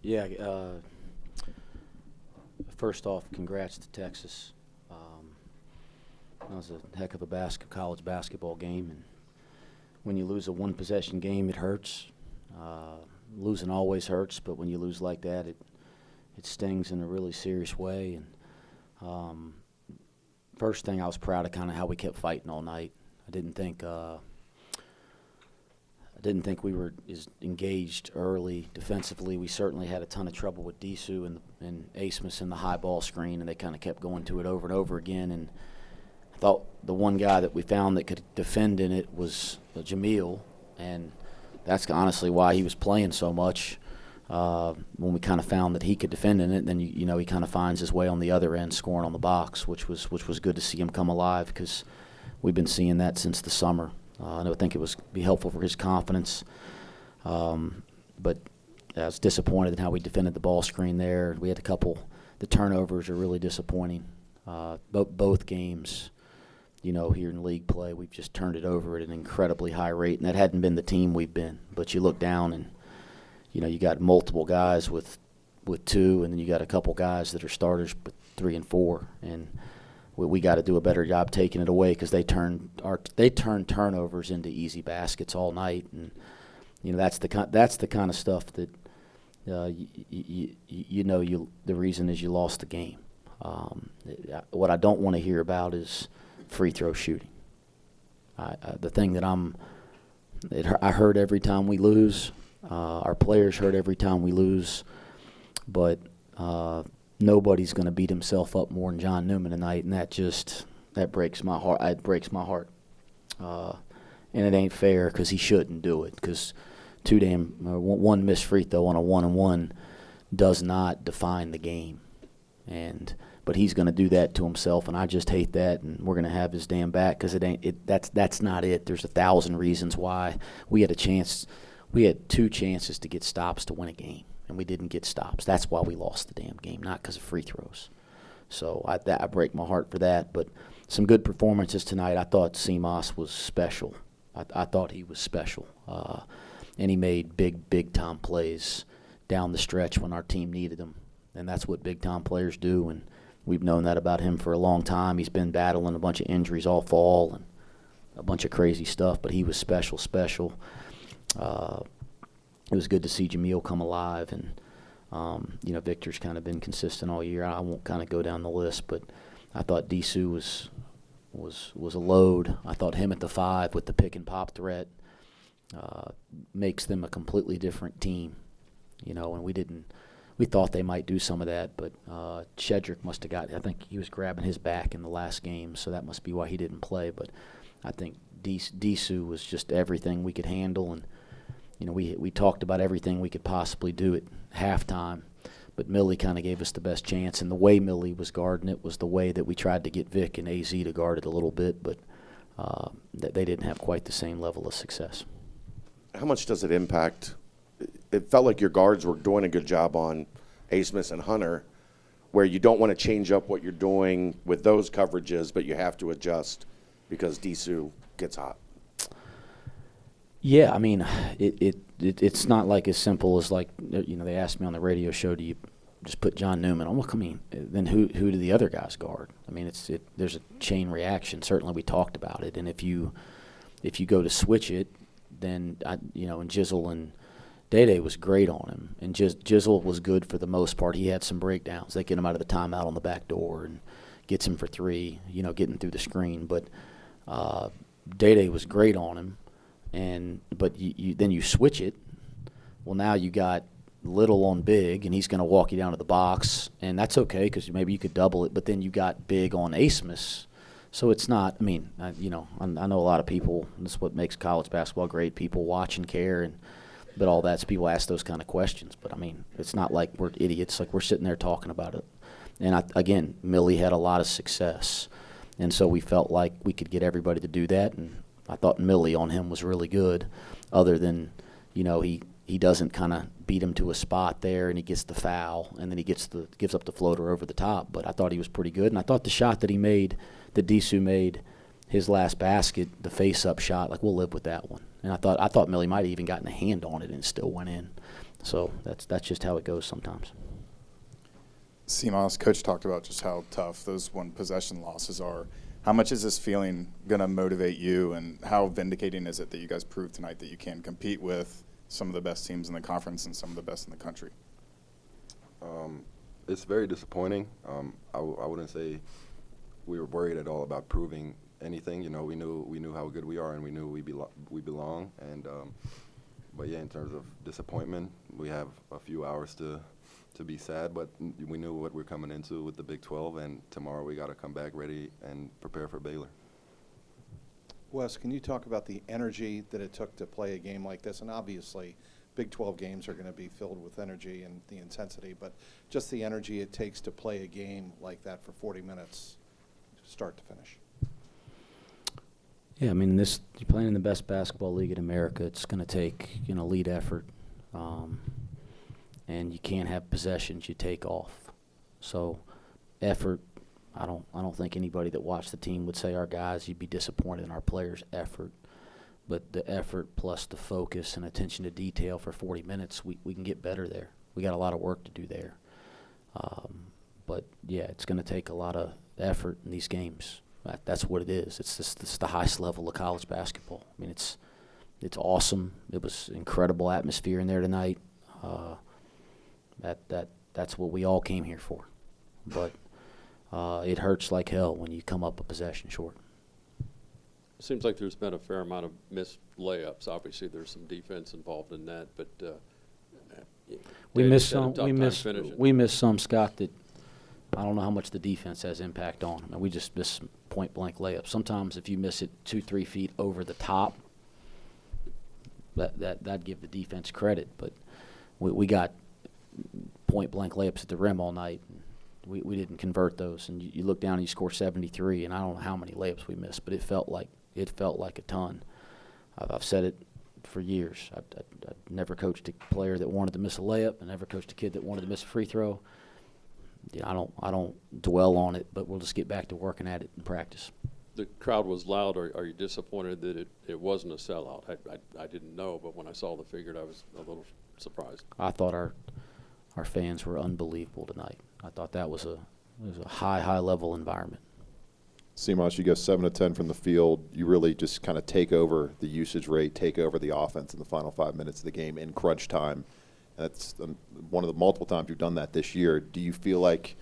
Yeah. First off, congrats to Texas. That was a heck of a college basketball game, and when you lose a one-possession game, it hurts. Losing always hurts, but when you lose like that, it stings in a really serious way. And first thing, I was proud of kind of how we kept fighting all night. I didn't think we were as engaged early defensively. We certainly had a ton of trouble with Disu and Asmus in the high ball screen, and they kind of kept going to it over and over again. And I thought the one guy that we found that could defend in it was Jamil, and that's honestly why he was playing so much. When we kind of found that he could defend in it, then you know he kind of finds his way on the other end, scoring on the box, which was good to see him come alive because we've been seeing that since the summer. I think it was be helpful for his confidence, but I was disappointed in how we defended the ball screen there. We had a couple. The turnovers are really disappointing. Both games, you know, here in league play, we've just turned it over at an incredibly high rate, and that hadn't been the team we've been. But you look down and, you know, you got multiple guys with two, and then you got a couple guys that are starters with 3 and 4, and we got to do a better job taking it away because they turn turnovers into easy baskets all night, and you know that's the kind of stuff that the reason is you lost the game. What I don't want to hear about is free throw shooting. The thing that I hurt every time we lose. Our players hurt every time we lose, but nobody's going to beat himself up more than John Newman tonight, and that breaks my heart. It breaks my heart, and it ain't fair because he shouldn't do it. Because one missed free throw on a 1-on-1 does not define the game, but he's going to do that to himself, and I just hate that. And we're going to have his damn back because that's not it. There's 1,000 reasons why we had a chance. We had 2 chances to get stops to win a game, and we didn't get stops. That's why we lost the damn game, not because of free throws. So I break my heart for that. But some good performances tonight. I thought Simas was special. I thought he was special. And he made big-time plays down the stretch when our team needed him. And that's what big-time players do, and we've known that about him for a long time. He's been battling a bunch of injuries all fall and a bunch of crazy stuff, but he was special. It was good to see Jamil come alive, and you know, Victor's kind of been consistent all year. I won't kind of go down the list, but I thought Disu was a load. I thought him at the 5 with the pick and pop threat makes them a completely different team. You know, and we thought they might do some of that, but Shedrick must have I think he was grabbing his back in the last game, so that must be why he didn't play. But I think Disu was just everything we could handle, and you know, we talked about everything we could possibly do at halftime, but Millie kind of gave us the best chance, and the way Millie was guarding it was the way that we tried to get Vic and AZ to guard it a little bit, but they didn't have quite the same level of success. How much does it impact? It felt like your guards were doing a good job on Asmus and Hunter, where you don't want to change up what you're doing with those coverages, but you have to adjust because Disu gets hot. Yeah, I mean, it's not like as simple as like, you know, they asked me on the radio show, do you just put John Newman on? Well, I mean, then who do the other guys guard? I mean, there's a chain reaction. Certainly, we talked about it, and if you go to switch it, then and Jizzle and Day was great on him, and Jizzle was good for the most part. He had some breakdowns. They get him out of the timeout on the back door and gets him for 3, you know, getting through the screen. But Day was great on him. But then you switch it. Well, now you got Little on Big, and he's going to walk you down to the box, and that's okay because maybe you could double it. But then you got Big on Asmus, so it's not. I mean, I know a lot of people. This is what makes college basketball great. People watch and care, but all that's people ask those kind of questions. But I mean, it's not like we're idiots. Like we're sitting there talking about it. And again, Millie had a lot of success, and so we felt like we could get everybody to do that. And I thought Millie on him was really good, other than, you know, he doesn't kind of beat him to a spot there, and he gets the foul, and then he gives up the floater over the top. But I thought he was pretty good, and I thought the shot that Disu made, his last basket, the face-up shot, like we'll live with that one. And I thought Millie might have even gotten a hand on it and it still went in. So that's just how it goes sometimes. Simas, Coach talked about just how tough those one-possession losses are. How much is this feeling going to motivate you, and how vindicating is it that you guys proved tonight that you can compete with some of the best teams in the conference and some of the best in the country? It's very disappointing. I wouldn't say we were worried at all about proving anything. You know, we knew how good we are, and we knew we belong. And but yeah, in terms of disappointment, we have a few hours to be sad, but we knew what we're coming into with the Big 12, and tomorrow we got to come back ready and prepare for Baylor. Wes, can you talk about the energy that it took to play a game like this? And obviously, Big 12 games are going to be filled with energy and the intensity, but just the energy it takes to play a game like that for 40 minutes, start to finish. Yeah, I mean, you're playing in the best basketball league in America. It's going to take, lead effort. And you can't have possessions you take off. So effort, I don't think anybody that watched the team would say our guys, you'd be disappointed in our players' effort. But the effort plus the focus and attention to detail for 40 minutes, we can get better there. We got a lot of work to do there. But, yeah, it's going to take a lot of effort in these games. That's what it is. It's the highest level of college basketball. I mean, it's awesome. It was incredible atmosphere in there tonight. That's what we all came here for. But it hurts like hell when you come up a possession short. It seems like there's been a fair amount of missed layups. Obviously, there's some defense involved in that, but we missed some. We missed some, Scott. That I don't know how much the defense has impact on. I mean, we just missed some point blank layups. Sometimes if you miss it 2-3 feet over the top, that'd give the defense credit. But we got point blank layups at the rim all night. We didn't convert those, and you look down and you score 73, and I don't know how many layups we missed, but it felt like a ton. I've said it for years. I never coached a player that wanted to miss a layup. I never coached a kid that wanted to miss a free throw. Yeah, I don't dwell on it, but we'll just get back to working at it in practice. The crowd was loud. Are you disappointed that it wasn't a sellout? I didn't know, but when I saw the figure, I was a little surprised. I thought our fans were unbelievable tonight. I thought it was a high level environment. Simas, you go 7 of 10 from the field. You really just kind of take over the usage rate, take over the offense in the final 5 minutes of the game in crunch time. That's one of the multiple times you've done that this year. Do you feel like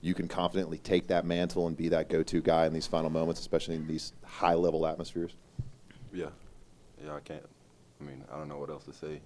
you can confidently take that mantle and be that go-to guy in these final moments, especially in these high-level atmospheres? Yeah, I can't. I mean, I don't know what else to say,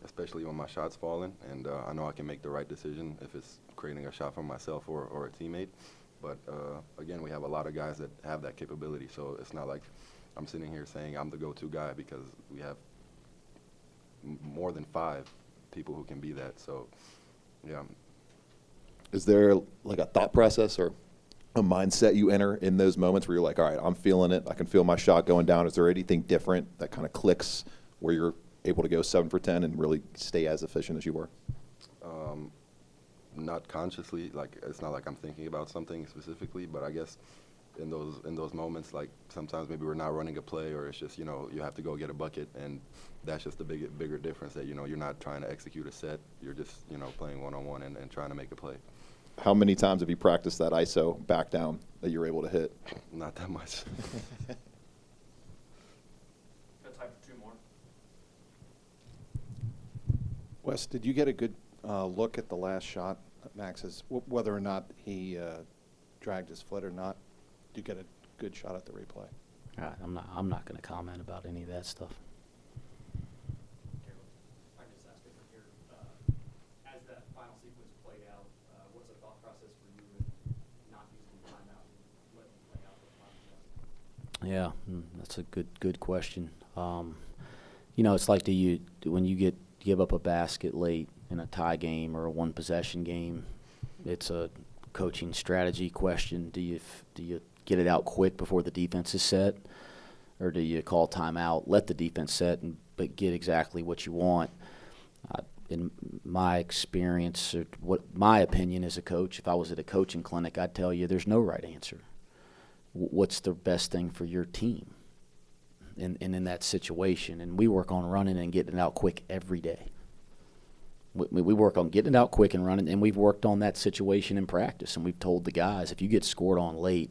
especially when my shot's falling, and I know I can make the right decision if it's creating a shot for myself or a teammate. But, again, we have a lot of guys that have that capability, so it's not like I'm sitting here saying I'm the go-to guy, because we have more than 5 people who can be that. So, yeah. Is there like a thought process or a mindset you enter in those moments where you're like, all right, I'm feeling it, I can feel my shot going down? Is there anything different that kind of clicks where you're able to go 7 for 10 and really stay as efficient as you were? Not consciously, like it's not like I'm thinking about something specifically, but I guess in those moments, like sometimes maybe we're not running a play, or it's just, you have to go get a bucket, and that's just the bigger difference, that, you're not trying to execute a set, you're just, playing one-on-one and trying to make a play. How many times have you practiced that ISO back down that you're able to hit? Not that much. Got time for 2 more. Wes, did you get a good look at the last shot, Max's, whether or not he dragged his foot or not? Did you get a good shot at the replay? All right, I'm not going to comment about any of that stuff. I just asked it here. As that final sequence played out, what was the thought process for you in not using the timeout and letting it play out for the final shot? Yeah, that's a good question. It's like when you give up a basket late in a tie game or a one possession game, it's a coaching strategy question. Do you get it out quick before the defense is set, or do you call timeout, let the defense set, but get exactly what you want? In my experience, or what my opinion as a coach, if I was at a coaching clinic, I'd tell you there's no right answer. What's the best thing for your team? in that situation. And we work on running and getting it out quick every day. We work on getting it out quick and running, and we've worked on that situation in practice. And we've told the guys, if you get scored on late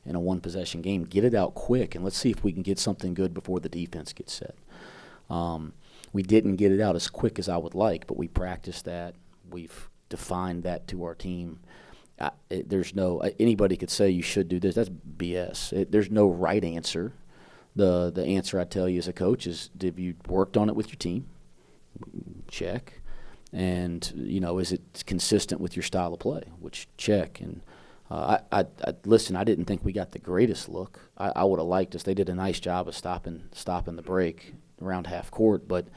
in a one-possession game, get it out quick, and let's see if we can get something good before the defense gets set. We didn't get it out as quick as I would like, but we practiced that. We've defined that to our team. There's no anybody could say you should do this. That's BS. There's no right answer. The answer I tell you as a coach is, have you worked on it with your team? Check. And, is it consistent with your style of play? Which, check. And listen, I didn't think we got the greatest look. I would have liked us. They did a nice job of stopping the break around half court. But,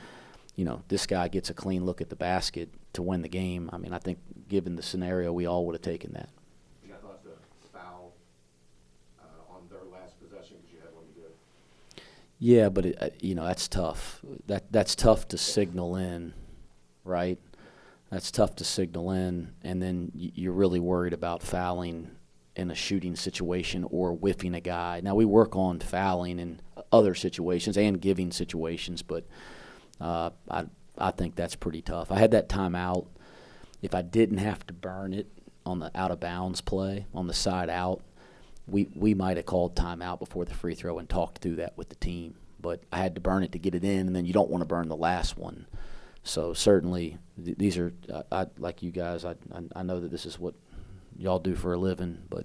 this guy gets a clean look at the basket to win the game. I mean, I think given the scenario, we all would have taken that. You got thoughts to foul on their last possession because you had one good? Yeah, but, that's tough. That's tough to signal in, right? That's tough to signal in, and then you're really worried about fouling in a shooting situation or whiffing a guy. Now, we work on fouling in other situations and giving situations, but I think that's pretty tough. I had that timeout. If I didn't have to burn it on the out-of-bounds play, on the side out, we might have called timeout before the free throw and talked through that with the team. But I had to burn it to get it in, and then you don't want to burn the last one. So certainly, these are like you guys. I know that this is what y'all do for a living, but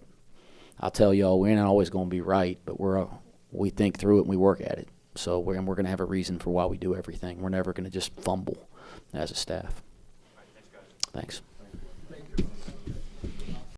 I'll tell y'all, we ain't always going to be right, but we think through it and we work at it. So we're going to have a reason for why we do everything. We're never going to just fumble as a staff. All right, thanks, guys. Thanks.